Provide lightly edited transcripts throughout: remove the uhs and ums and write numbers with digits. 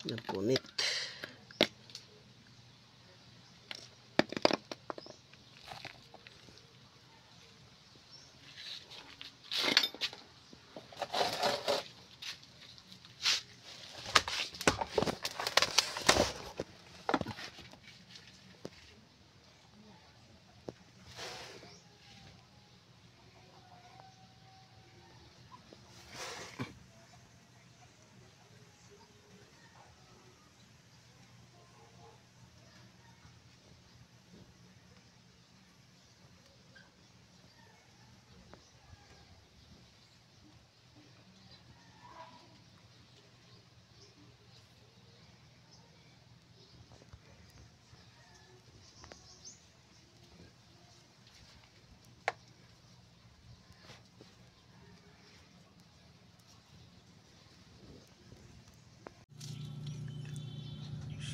Napunit.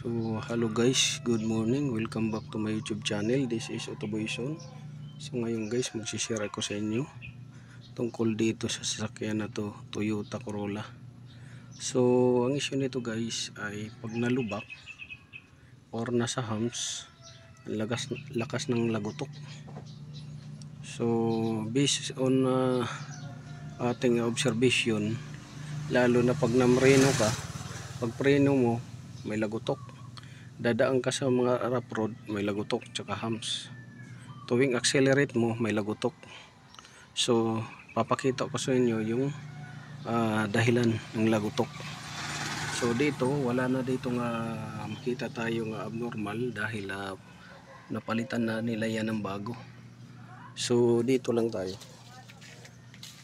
So hello guys, good morning, welcome back to my YouTube channel. This is Autoboyson. So ngayon guys, magsishare ako sa inyo tungkol dito sa sasakyan na to, Toyota Corolla. So ang issue nito guys ay pag nalubak or nasa humps, lakas ng lagutok. So based on ating observation, lalo na pag namreno ka, pag preno mo may lagutok, dadaan ka sa mga rough road, may lagutok tsaka humps. Tuwing accelerate mo, may lagutok. So papakita ko sa inyo yung dahilan ng lagutok. So dito wala na dito nga makita tayo nga abnormal dahil napalitan na nila yan ng bago. So dito lang tayo,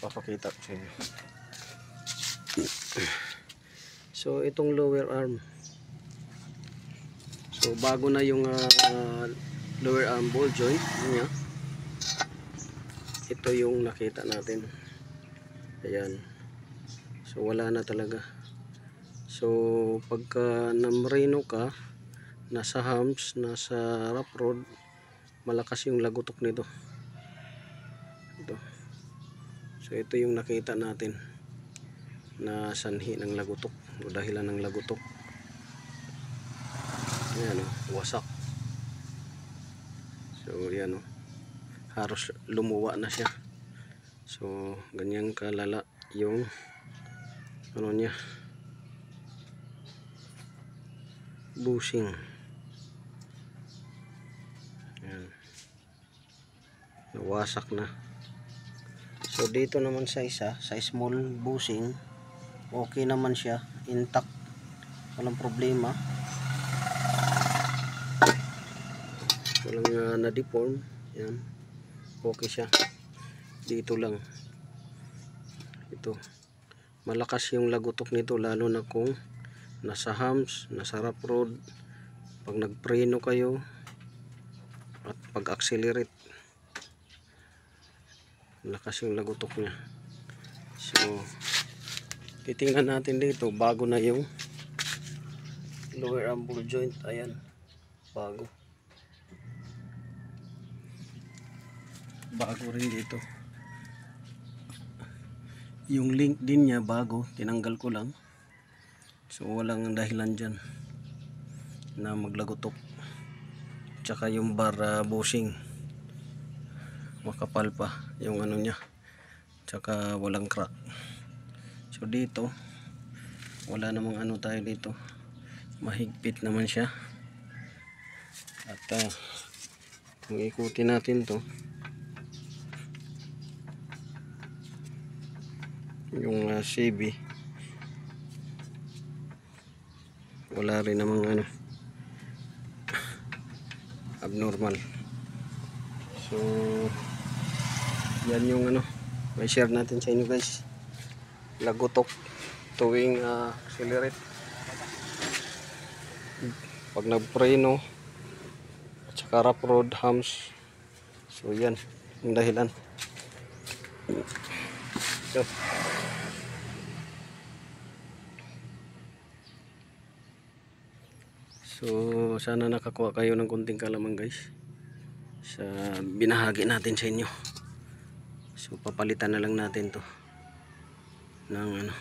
papakita ko sa inyo. So itong lower arm, so bago na yung lower arm ball joint niya. Ito yung nakita natin. Ayan. So wala na talaga. So pagka namreno ka, nasa humps, nasa rough road, malakas yung lagutok nito. Ito. So ito yung nakita natin na sanhi ng lagutok o dahilan ng lagutok. Ayan o, wasak. So yan o, halos lumuwa na siya. So ganyan kalala yung ano niya, bushing. Ayan, nawasak na. So dito naman sa isa, sa small bushing, okay naman siya, intact, walang problema, walang na-deform. Yan, okay siya. Dito lang, ito malakas yung lagutok nito, lalo na kung nasa humps, nasa rough road, pag nagpreno kayo at pag accelerate, malakas yung lagutok niya. So titingnan natin dito, bago na yung lower arm ball joint. Ayan, bago rin dito. Yung link din niya bago, tinanggal ko lang. So walang dahilan dyan na maglagutok. Tsaka yung bar bushing, makapal pa yung ano niya, tsaka walang crack. So dito wala namang ano tayo dito, mahigpit naman siya. At kung ikutin natin to, yung CB, wala rin namang ano abnormal. So yan yung ano may share natin sa inyo guys, lagutok tuwing accelerate, pag nagpreno at saka rough road, humps. So yan yung dahilan. So sana nakakuha kayo ng kunting kalaman guys sa binahagi natin sa inyo. So papalitan na lang natin to ng ano,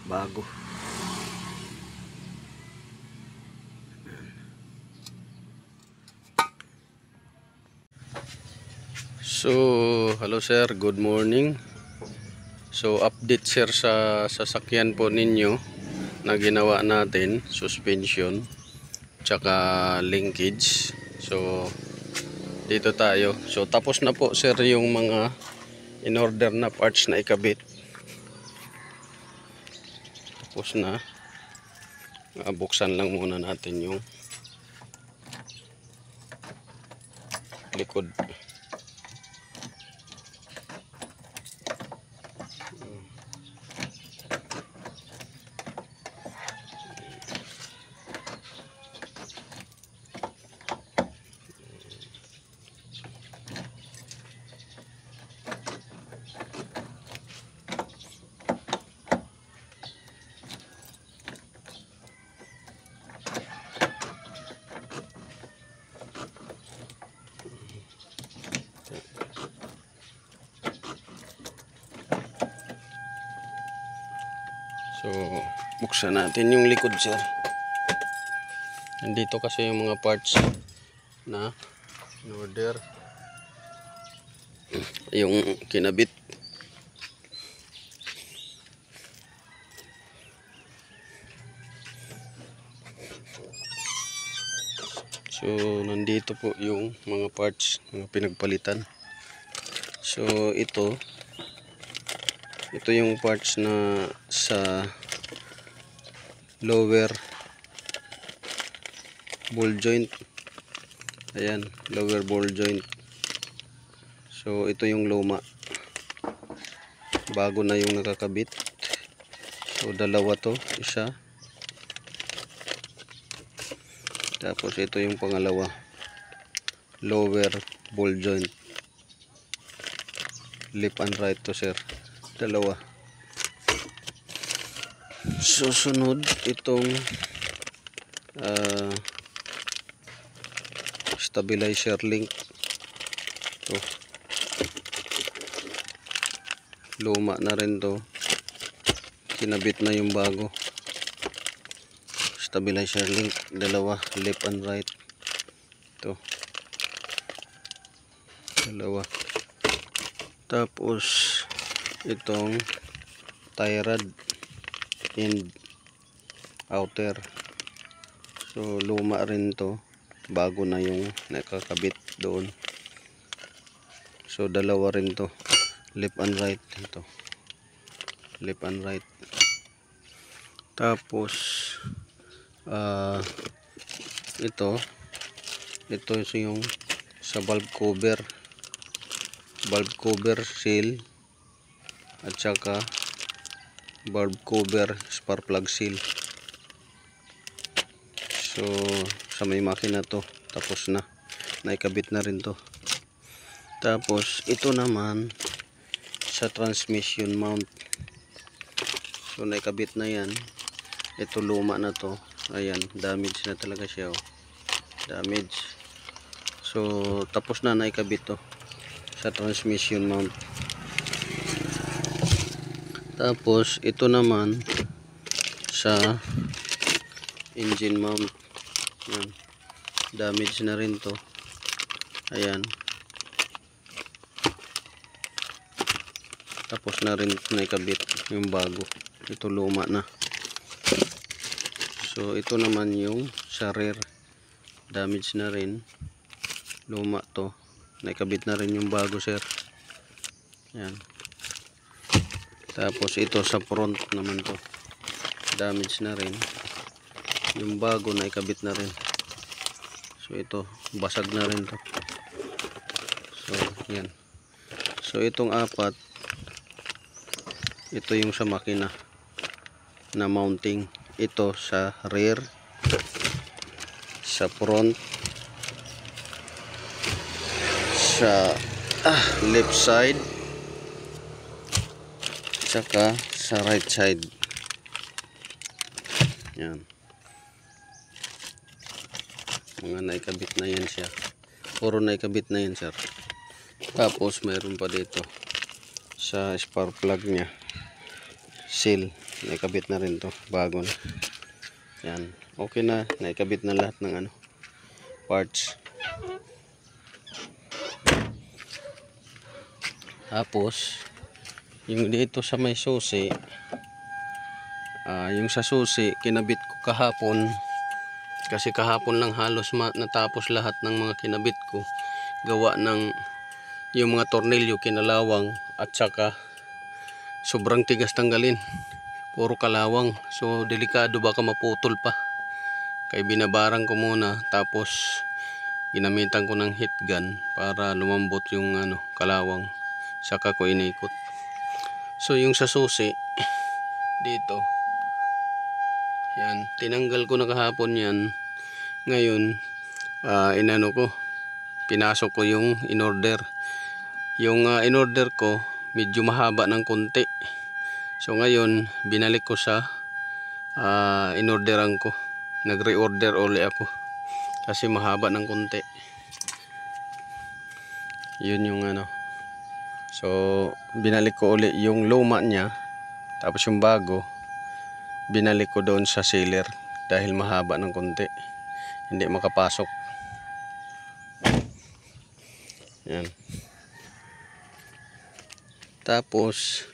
bago. So, hello sir, good morning. So, update sir sa sasakyan po ninyo na ginawa natin, suspension, tsaka linkage. So, dito tayo. So, tapos na po sir yung mga in-order na parts na ikabit. Tapos na. Buksan lang muna natin yung likod. So, buksan natin yung likod sir. Nandito kasi yung mga parts na in-order. Yung kinabit. So, nandito po yung mga parts, mga pinagpalitan. So, ito yung parts na sa lower ball joint. Ayan, lower ball joint. So, ito yung luma. Bago na yung nakakabit. So, dalawa to, isa. Tapos, ito yung pangalawa. Lower ball joint. Left and right to sir. Dalawa. Susunod itong stabilizer link. To. Luma na rin to. Kinabit na yung bago. Stabilizer link. Dalawa. Left and right. To. Dalawa. Tapos itong tie rod and outer. So luma rin to, bago na yung nakakabit doon. So dalawa rin to, left and right. Ito left and right. Tapos ito yung sa valve cover seal at saka valve cover spark plug seal. So sa may makina to, tapos na naikabit na rin to. Tapos ito naman sa transmission mount. So naikabit na yan. Ito luma na to. Ayan, damage na talaga siya, oh. Damage. So tapos na naikabit to sa transmission mount. Tapos ito naman sa engine mount. Yan. Damage na rin to. Ayan. Tapos na rin naikabit yung bago. Ito luma na. So ito naman yung sa rear. Damage na rin. Luma to. Naikabit na rin yung bago sir. Yan. Tapos ito sa front naman to. Damage na rin. Yung bago naikabit na rin. So ito, basag na rin to. So yan. So itong apat, ito yung sa makina na mounting. Ito sa rear, sa front, sa left side, saka sa right side. Yan. Mga naikabit na yan siya. Puro naikabit na yan sir. Tapos mayroon pa dito sa spark plug nya seal. Naikabit na rin to. Bago na. Yan. Okay na. Naikabit na lahat ng parts. Tapos yung dito sa may susi, yung sa susi kinabit ko kahapon, kasi kahapon lang halos natapos lahat ng mga kinabit ko, gawa ng yung mga tornilyo kinalawang at saka sobrang tigas tanggalin, puro kalawang, so delikado baka maputol pa, kaya binabarang ko muna, tapos ginamitan ko ng heat gun para lumambot yung kalawang, saka ko inikot. So yung sa susi dito, yan, tinanggal ko na kahapon yan. Ngayon inano ko, pinasok ko yung in-order. Yung in-order ko medyo mahaba ng konti, so ngayon binalik ko sa in-orderan ko, nag-reorder uli ako kasi mahaba ng konti. Yun yung so binalik ko uli yung luma niya, tapos yung bago binalik ko doon sa sealer dahil mahaba ng konti, hindi makapasok. Yan. Tapos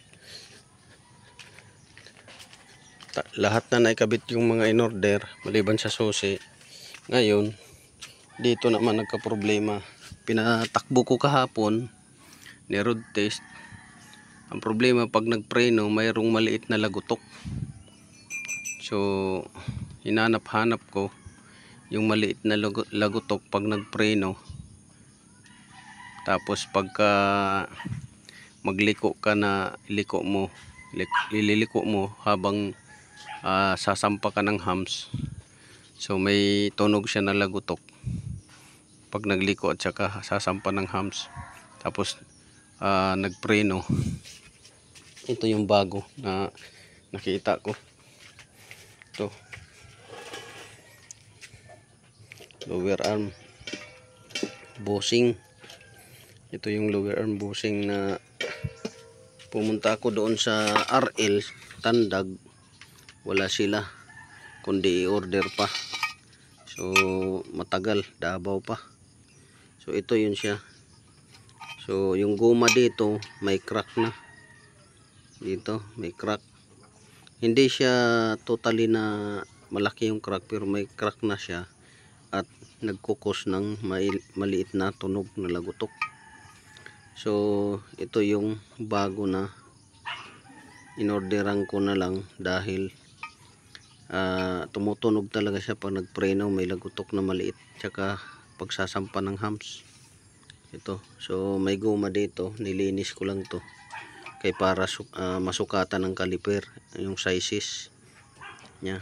lahat na naikabit yung mga in-order maliban sa susi. Ngayon dito naman nagka-problema. Pinatakbo ko kahapon ni road test. Ang problema, pag nagpreno mayroong maliit na lagutok. So hinanap-hanap ko yung maliit na lagutok pag nagpreno. Tapos pagka magliko ka na, ililiko mo habang sasampa ka ng hams, so may tunog siya na lagutok pag nagliko at saka sasampa ng hams, tapos nagpreno. Ito yung bago na nakita ko, ito lower arm bushing. Ito yung lower arm bushing na pumunta ako doon sa RL Tandag, wala sila, kundi i-order pa, so matagal, Davao pa. So ito yun siya. So yung guma dito may crack na, dito may crack, hindi siya totally na malaki yung crack, pero may crack na siya at nagkukos ng maliit na tunog na lagutok. So ito yung bago na inorderan ko na lang dahil tumutunog talaga siya pag nagpreno, may lagutok na maliit, tsaka pagsasampa ng hams. Ito, so may guma dito, nilinis ko lang to kay para masukatan ng caliper yung sizes niya.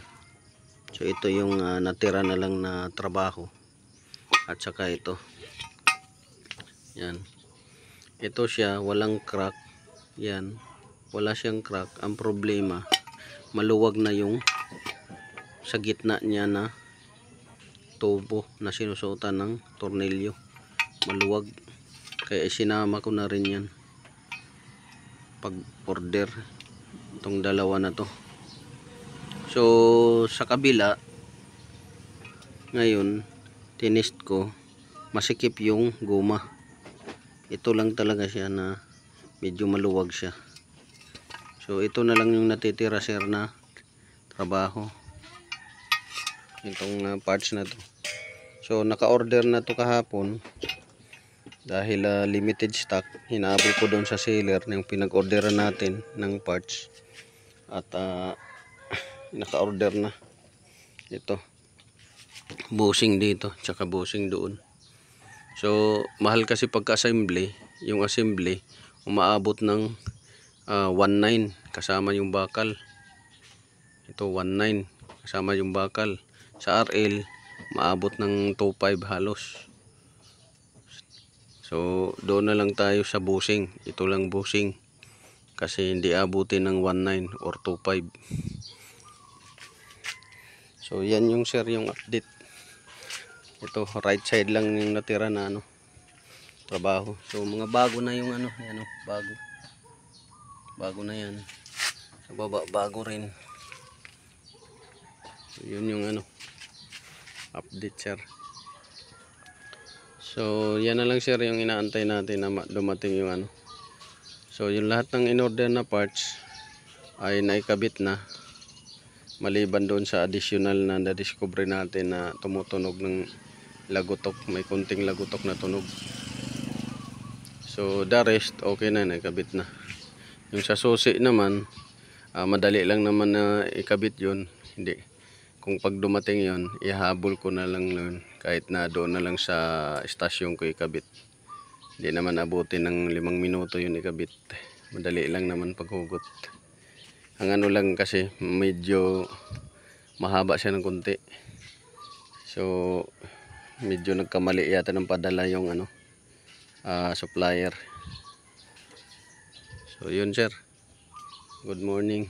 So ito yung natira na lang na trabaho, at saka ito, yan, ito siya, walang crack, yan, wala siyang crack. Ang problema, maluwag na yung sa gitna niya na tubo na sinusutan ng tornilyo, maluwag, kaya isinama ko na rin yan pag order itong dalawa na to. So sa kabila ngayon tinest ko, masikip yung guma, ito lang talaga siya na medyo maluwag siya. So ito na lang yung natitira sir na trabaho, itong parts na to. So naka-order na to kahapon dahil limited stock, hinabol ko doon sa seller ng pinag-orderan natin ng parts, at naka-order na. Ito bushing dito tsaka bushing doon. So mahal kasi pagka-assembly, yung assembly umaabot ng 1.9 kasama yung bakal. Ito 1.9 kasama yung bakal. Sa RL maabot ng 2.5 halos. So doon na lang tayo sa bushing, ito lang bushing, kasi hindi abutin ng 1.9 or 2.5. So yan yung sir yung update. Ito right side lang yung natira na trabaho. So mga bago na yung yan bago na yan. Sa baba bago rin. So yun yung update sir. So yan na lang sir yung inaantay natin na dumating yung So yung lahat ng in-order na parts ay naikabit na, maliban doon sa additional na na-discover natin na tumutunog ng lagutok, may konting lagutok na tunog. So the rest okay na, naikabit na. Yung sa susi naman, madali lang naman na ikabit yun. Hindi, kung pag dumating yon, ihabol ko na lang nun, kahit na doon na lang sa estasyon ko ikabit. Hindi naman abutin ng 5 minuto yun ikabit. Madali lang naman paghugot. Ang ano lang kasi medyo mahaba siya ng konti. So medyo nagkamali yata ng padala yung ano, supplier. So yun sir. Good morning.